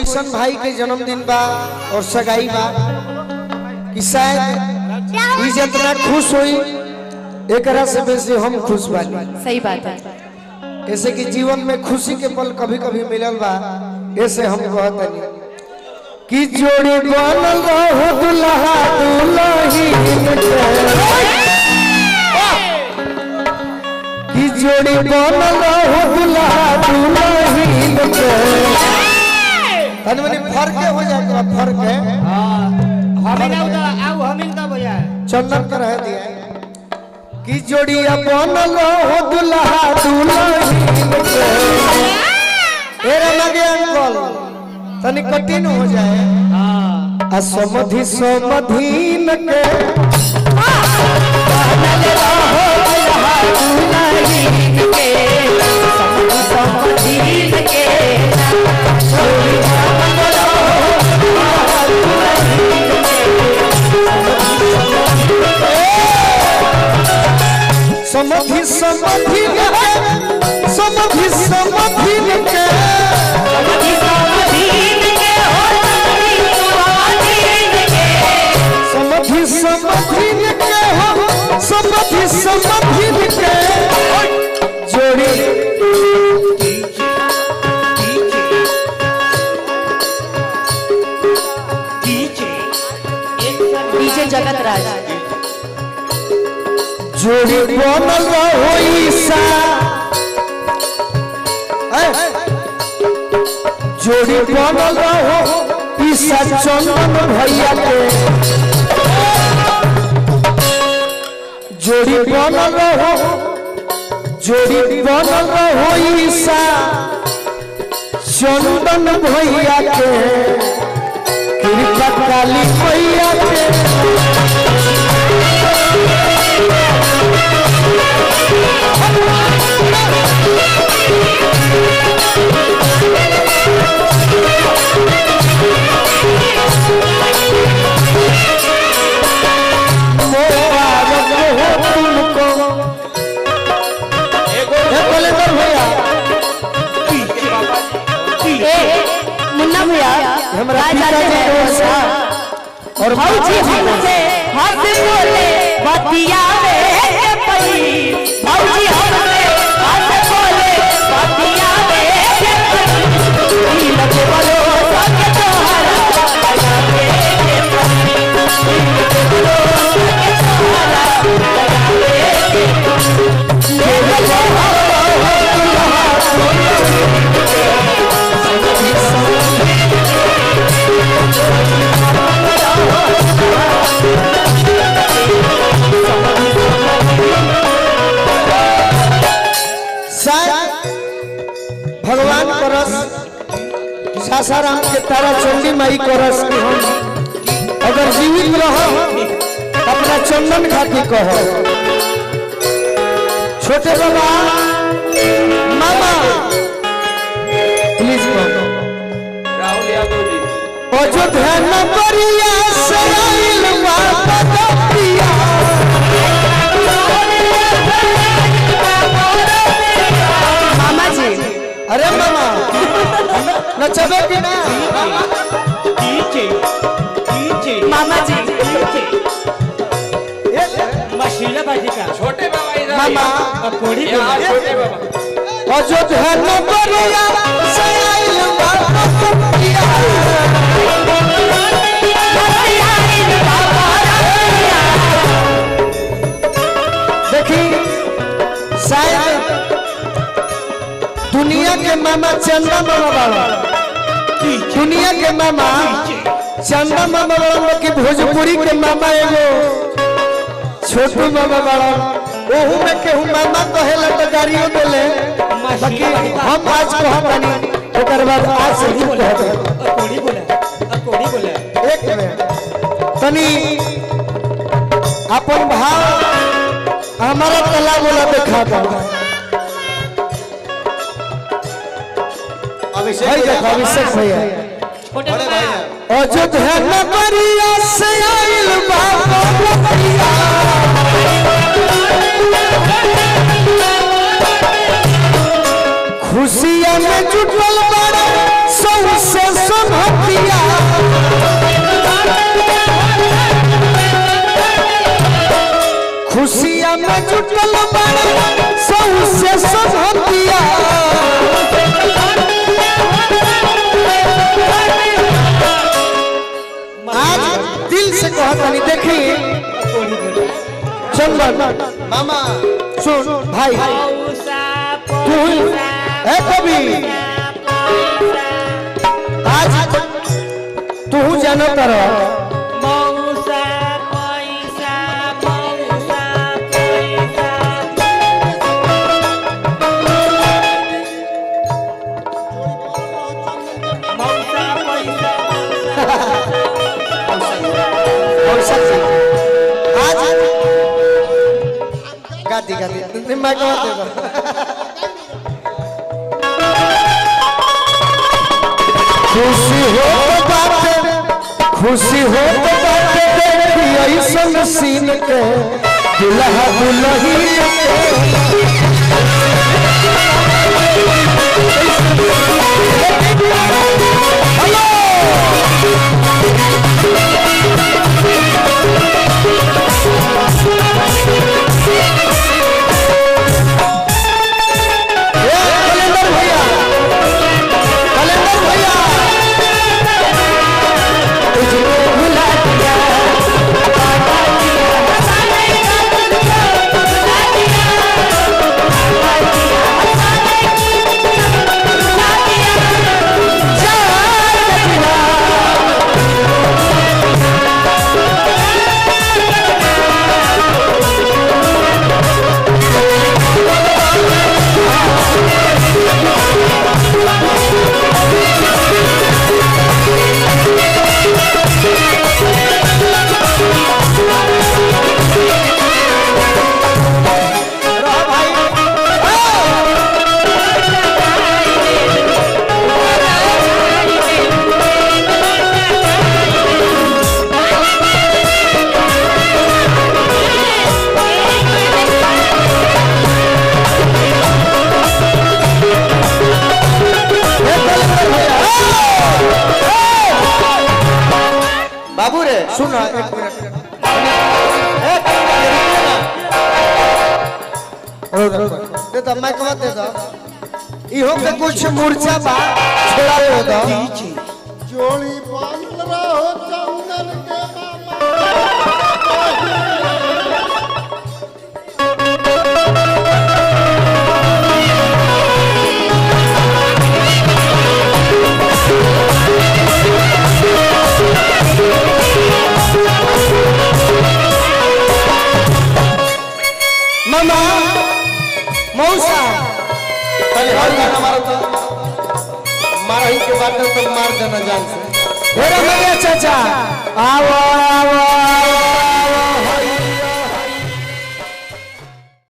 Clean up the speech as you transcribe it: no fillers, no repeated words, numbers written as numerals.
ऐसा भाई के जन्मदिन बा और सगाई बा कि शायद जितना खुश हुई एकरा से बेसी हम खुश बानी। सही बात है। ऐसे कि जीवन में खुशी के पल कभी कभी मिलल बा, ऐसे हम कहतनी कि जोड़ी बनल रहो दुल्हा दुल्हीन कि जोड़ी बनल रहो दुल्हा दुल्हीन के तनी मनी फर्क हो जाए फर्क है। हमिंग दा भैया चंदन कर रह दिया कि जोड़िया बनल रहो दुल्हा दुल्हीन के एरे लगे अंकल तनी कठिन हो जाए आ समधि समधीन के बनल रहो दुल्हा दुल्हीन के समधि समधीन के समधि समधि समधि समधि के समधि समधि के हो समधि समधि के जोड़ी डीजे जगत राज जोड़ी बनल रहो ईसा जोड़ी बनल रहो ईसा चंदन भैया के जोड़ी बनल रहो जोड़ी बनल रहो ईसा चंदन भैया के कृपा काली भैया के मुन्ना भैया और भौजी हमसे हंस बोले बतियावे के पई भौजी हमसे हंस बोले बतियावे के पई लगे बोलो सके तोहरा लगावे के पई लगे बोलो सके तोहरा लगावे के पई ले बोलो भगवान करस सासाराम के तारा चंडी माई करस कि हम अगर जीवित रहो अपना चंदन खाती कहो छोटे बाबा मामा प्लीज कहो राहुल यादव जी अयोध्या नगरिया से आइल बापतिया मामा जी अरे मामा नचबे कि ना मामा जी मशीला बाजी का छोटे बाबा मामा कोड़ी छोटे बाबा अयोध्या नगरिया से आइल बापतिया देखी शायद दुनिया के मामा चंदा मामा बाबा दुनिया के मामा चंदा मामा बाबा की भोजपुरी के मामा एगो छोटू मामा बाबा ओहू में केहू मामा कहेला तो गाड़ियों देले बाकी हम आज कहतानी ओकर बाद आज से ही कहते कोड़ी बोला एक मिनट तनी अपन भाव हमारा तला बोला देखा दो अभिषेक भैया छोटे भैया अयोध्या नगरिया से आइल बापतिया खुशियां में जुटल बड़ा सबसे संभल मत मामा सुन भाई तू ए कभी आज तू जानो करो गाती गाती मैं कह दे खुशी हो तो बात खुशी हो तो बात देखी ऐसन सीन के दुल्हा दुल्हन बाबू रे सुन एक मिनट दे तो मैं कहते दे दो इहो के कुछ मूर्छा बा छोड़ा दे दो जोड़ी बांध रहो चंदन के मामा मौसा पहले और गाना मारो तो मारा ही के बाद तो मार देना जान से मेरा मरिया चाचा